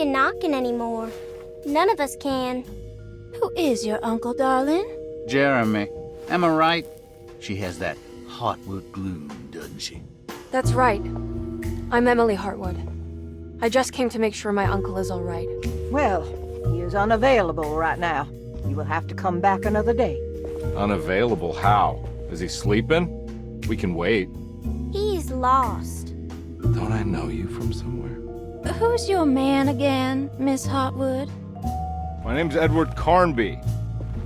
you knocking anymore. None of us can. Who is your uncle, darling? Jeremy. Am I right? She has that Heartwood gloom, doesn't she? That's right. I'm Emily Hartwood. I just came to make sure my uncle is all right. Well, he is unavailable right now. You will have to come back another day. Unavailable how? Is he sleeping? We can wait. He's lost. Don't I know you from somewhere? Who's your man again, Miss Hartwood? My name's Edward Carnby,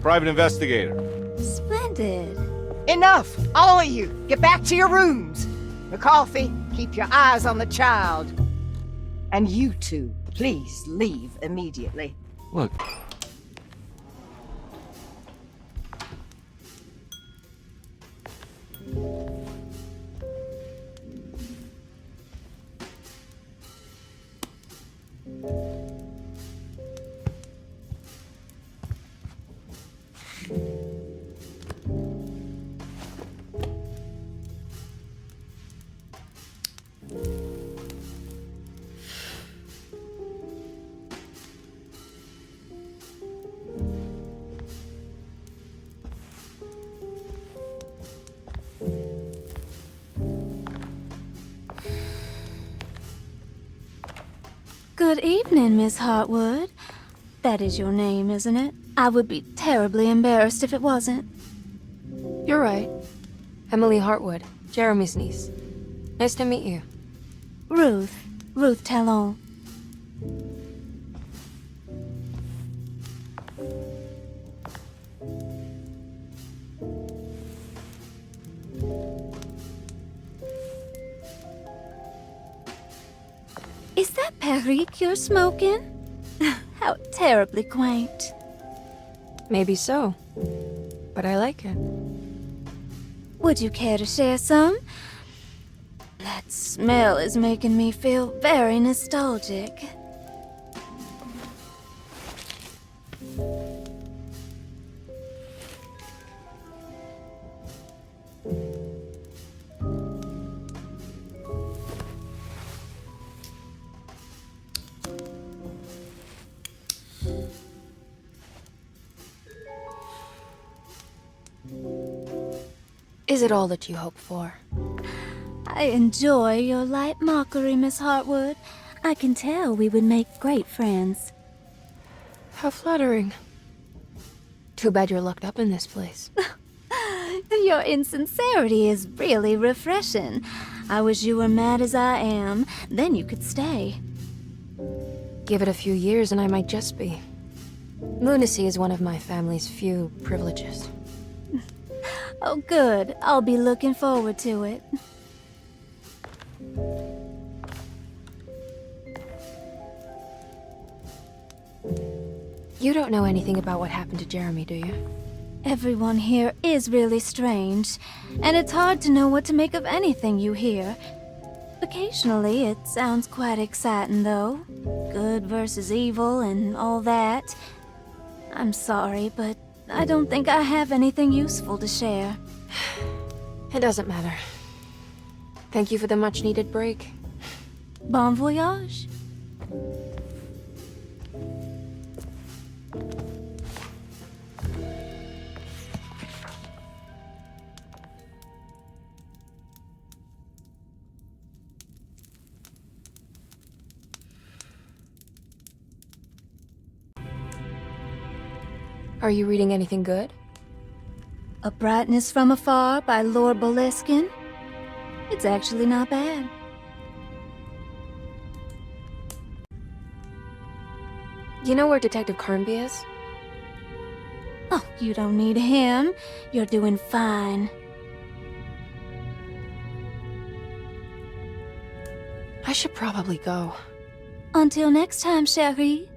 private investigator. Splendid. Enough! All of you, get back to your rooms. McCarthy, keep your eyes on the child. And you two, please leave immediately. Look. Good evening, Miss Hartwood. That is your name, isn't it? I would be terribly embarrassed if it wasn't. You're right. Emily Hartwood, Jeremy's niece. Nice to meet you. Ruth Tallant. Is that Perique you're smoking? How terribly quaint. Maybe so, but I like it. Would you care to share some? That smell is making me feel very nostalgic. Is it all that you hope for? I enjoy your light mockery, Miss Hartwood. I can tell we would make great friends. How flattering. Too bad you're locked up in this place. Your insincerity is really refreshing. I wish you were mad as I am. Then you could stay. Give it a few years and I might just be. Lunacy is one of my family's few privileges. Oh, good. I'll be looking forward to it. You don't know anything about what happened to Jeremy, do you? Everyone here is really strange, and it's hard to know what to make of anything you hear. Occasionally, it sounds quite exciting, though. Good versus evil and all that. I'm sorry, but I don't think I have anything useful to share. It doesn't matter. Thank you for the much-needed break. Bon voyage. Are you reading anything good? A Brightness from Afar by Lord Boleskine. It's actually not bad. You know where Detective Carnby is? Oh, you don't need him. You're doing fine. I should probably go. Until next time, chérie.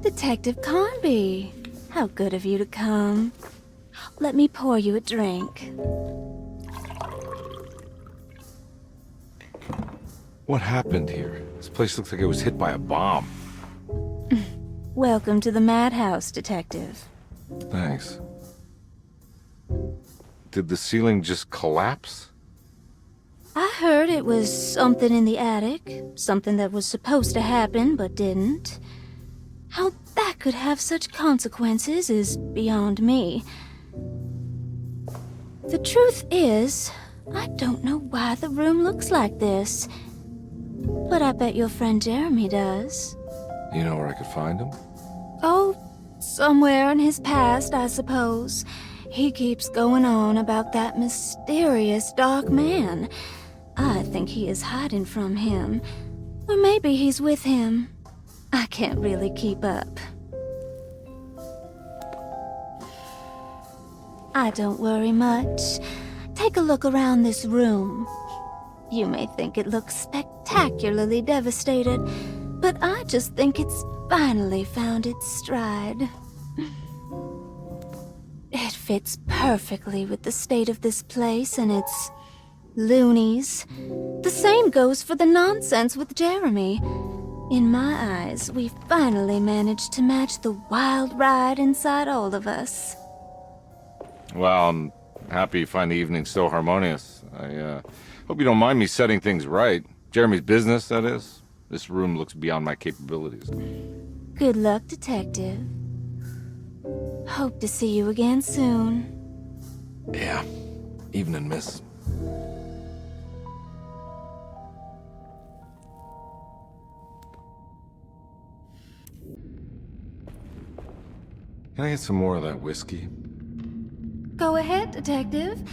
Detective Carnby, how good of you to come. Let me pour you a drink. What happened here? This place looks like it was hit by a bomb. Welcome to the madhouse, Detective. Thanks. Did the ceiling just collapse? I heard it was something in the attic, something that was supposed to happen but didn't. How that could have such consequences is beyond me. The truth is, I don't know why the room looks like this. But I bet your friend Jeremy does. You know where I could find him? Oh, somewhere in his past, I suppose. He keeps going on about that mysterious dark man. I think he is hiding from him. Or maybe he's with him. I can't really keep up. I don't worry much. Take a look around this room. You may think it looks spectacularly devastated, but I just think it's finally found its stride. It fits perfectly with the state of this place and its loonies. The same goes for the nonsense with Jeremy. In my eyes, we finally managed to match the wild ride inside all of us. Well, I'm happy you find the evening so harmonious. I hope you don't mind me setting things right. Jeremy's business, that is. This room looks beyond my capabilities. Good luck, Detective. Hope to see you again soon. Yeah. Evening, miss. Can I get some more of that whiskey? Go ahead, Detective.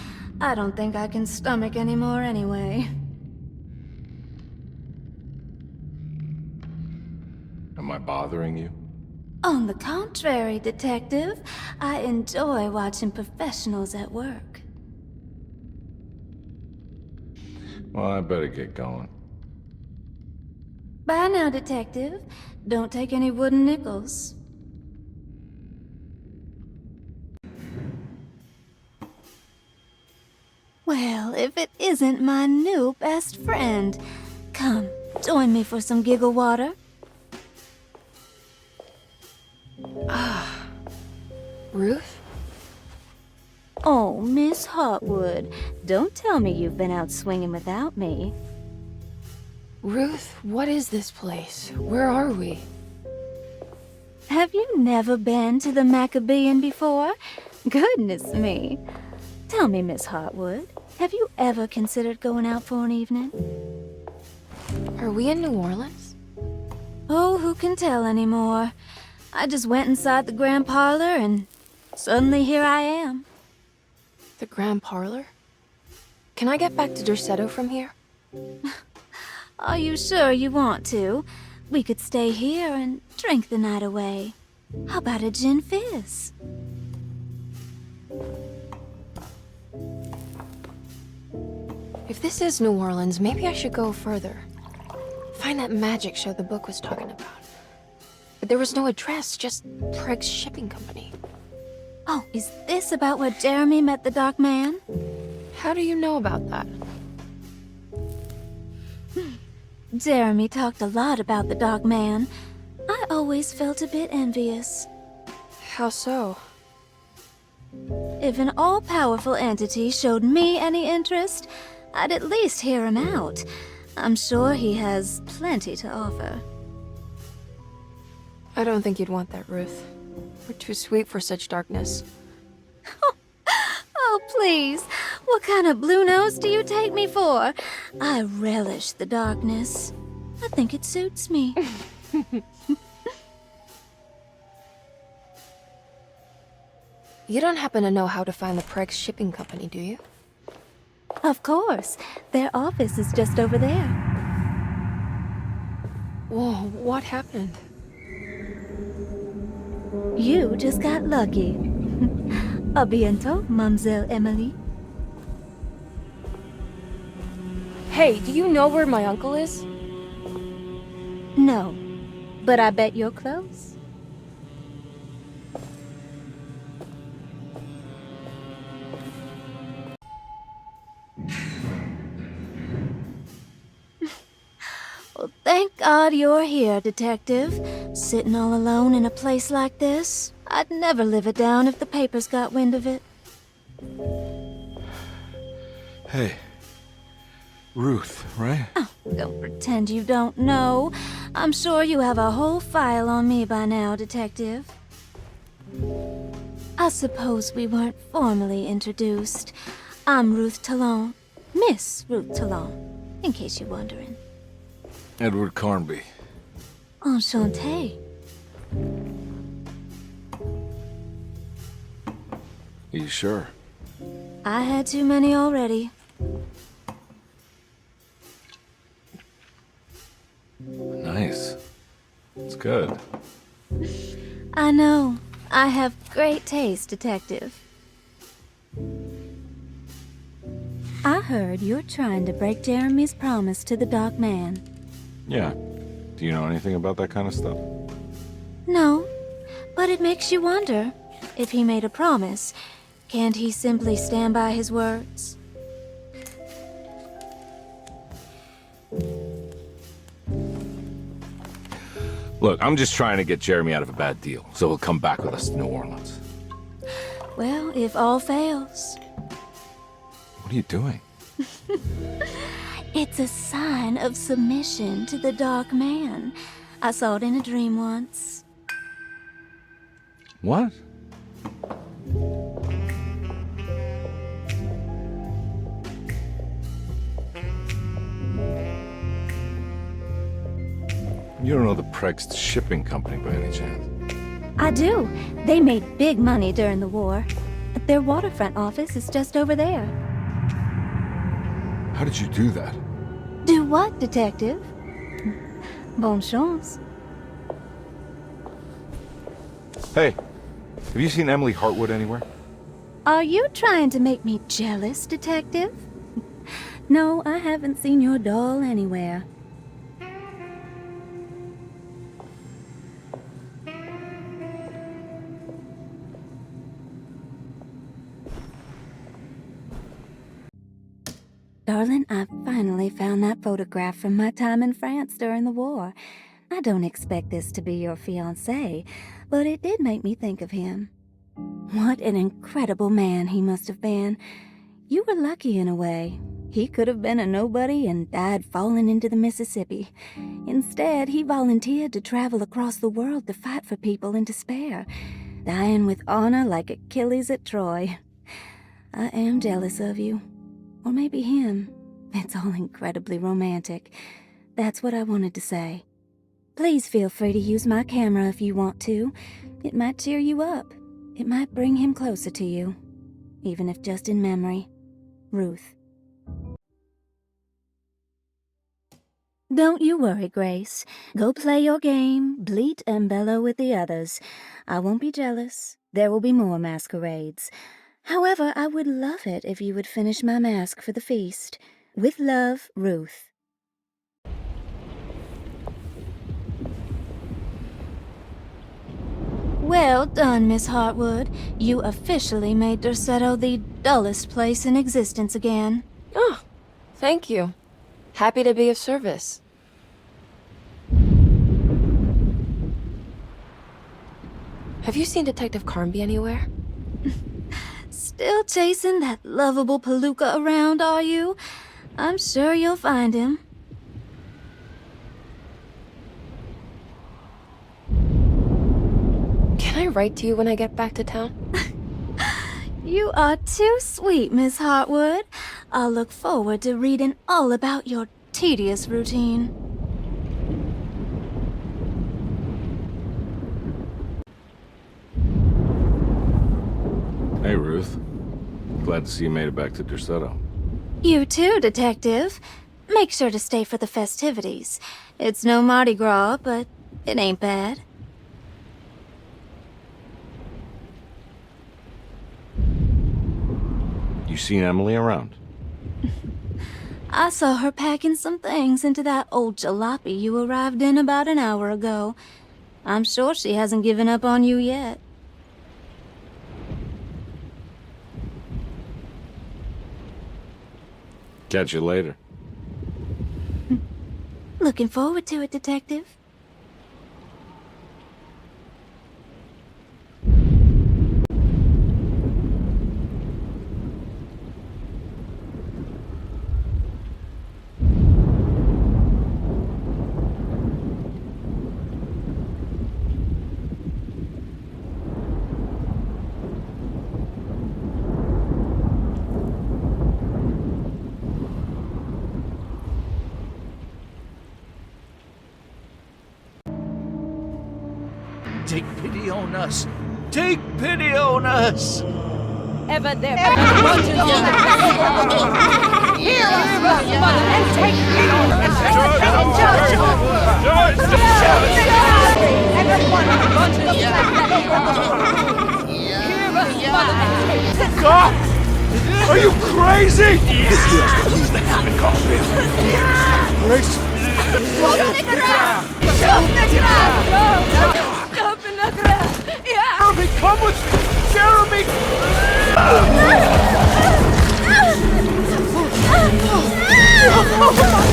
I don't think I can stomach any more anyway. Am I bothering you? On the contrary, Detective, I enjoy watching professionals at work. Well, I better get going. Bye now, Detective. Don't take any wooden nickels. Well, if it isn't my new best friend. Come, join me for some giggle water. Ruth? Oh, Miss Hotwood, don't tell me you've been out swinging without me. Ruth, what is this place? Where are we? Have you never been to the Maccabean before? Goodness me. Tell me, Miss Hotwood, have you ever considered going out for an evening? Are we in New Orleans? Oh, who can tell anymore? I just went inside the grand parlor and suddenly here I am. The Grand Parlor? Can I get back to Derceto from here? Are you sure you want to? We could stay here and drink the night away. How about a gin fizz? If this is New Orleans, maybe I should go further. Find that magic show the book was talking about. But there was no address, just Preg's Shipping Company. Oh, is this about where Jeremy met the dark man? How do you know about that? Jeremy talked a lot about the dark man. I always felt a bit envious. How so? If an all-powerful entity showed me any interest, I'd at least hear him out. I'm sure he has plenty to offer. I don't think you'd want that, Ruth. We're too sweet for such darkness. Oh, please. What kind of blue nose do you take me for? I relish the darkness. I think it suits me. You don't happen to know how to find the Preg's Shipping Company, do you? Of course. Their office is just over there. Whoa, what happened? You just got lucky. A bientôt, Mademoiselle Emily. Hey, do you know where my uncle is? No, but I bet you're close. Well, thank God you're here, Detective. Sitting all alone in a place like this, I'd never live it down if the papers got wind of it. Hey. Ruth, right? Oh, don't pretend you don't know. I'm sure you have a whole file on me by now, Detective. I suppose we weren't formally introduced. I'm Ruth Tallant. Miss Ruth Tallant, in case you're wondering. Edward Carnby. Enchanté. Are you sure? I had too many already. Nice. It's good. I know. I have great taste, Detective. I heard you're trying to break Jeremy's promise to the Dark Man. Yeah. Do you know anything about that kind of stuff? No, but it makes you wonder. If he made a promise, can't he simply stand by his words? Look, I'm just trying to get Jeremy out of a bad deal, so he'll come back with us to New Orleans. Well, if all fails, What are you doing? it's a sign of submission to the Dark Man. I saw it in a dream once. What? You don't know the Pregst shipping company by any chance? I do. They made big money during the war. Their waterfront office is just over there. How did you do that? Do what, Detective? Bonne chance. Hey, have you seen Emily Hartwood anywhere? Are you trying to make me jealous, Detective? No, I haven't seen your doll anywhere. Darling, I finally found that photograph from my time in France during the war. I don't expect this to be your fiancé, but it did make me think of him. What an incredible man he must have been. You were lucky in a way. He could have been a nobody and died falling into the Mississippi. Instead, he volunteered to travel across the world to fight for people in despair, dying with honor like Achilles at Troy. I am jealous of you. Or maybe him. It's all incredibly romantic. That's what I wanted to say. Please feel free to use my camera if you want to. It might cheer you up. It might bring him closer to you. Even if just in memory. Ruth. Don't you worry, Grace. Go play your game, bleat and bellow with the others. I won't be jealous. There will be more masquerades. However, I would love it if you would finish my mask for the feast. With love, Ruth. Well done, Miss Hartwood. You officially made Derceto the dullest place in existence again. Oh, thank you. Happy to be of service. Have you seen Detective Carnby anywhere? Still chasing that lovable palooka around, are you? I'm sure you'll find him. Can I write to you when I get back to town? You are too sweet, Miss Hartwood. I'll look forward to reading all about your tedious routine. Hey, Ruth. Glad to see you made it back to Derceto. You too, Detective. Make sure to stay for the festivities. It's no Mardi Gras, but it ain't bad. You seen Emily around? I saw her packing some things into that old jalopy you arrived in about an hour ago. I'm sure she hasn't given up on you yet. Catch you later. Looking forward to it, Detective. take pity on us. Take pity on us. Ever there, bunches of hear us, mother, and take pity on us. And judge everyone bunches of hear us, mother, and take God! Are you crazy? This girl's gonna use the hammer coffin. Grace! Jeremy, come with me! Jeremy! Oh,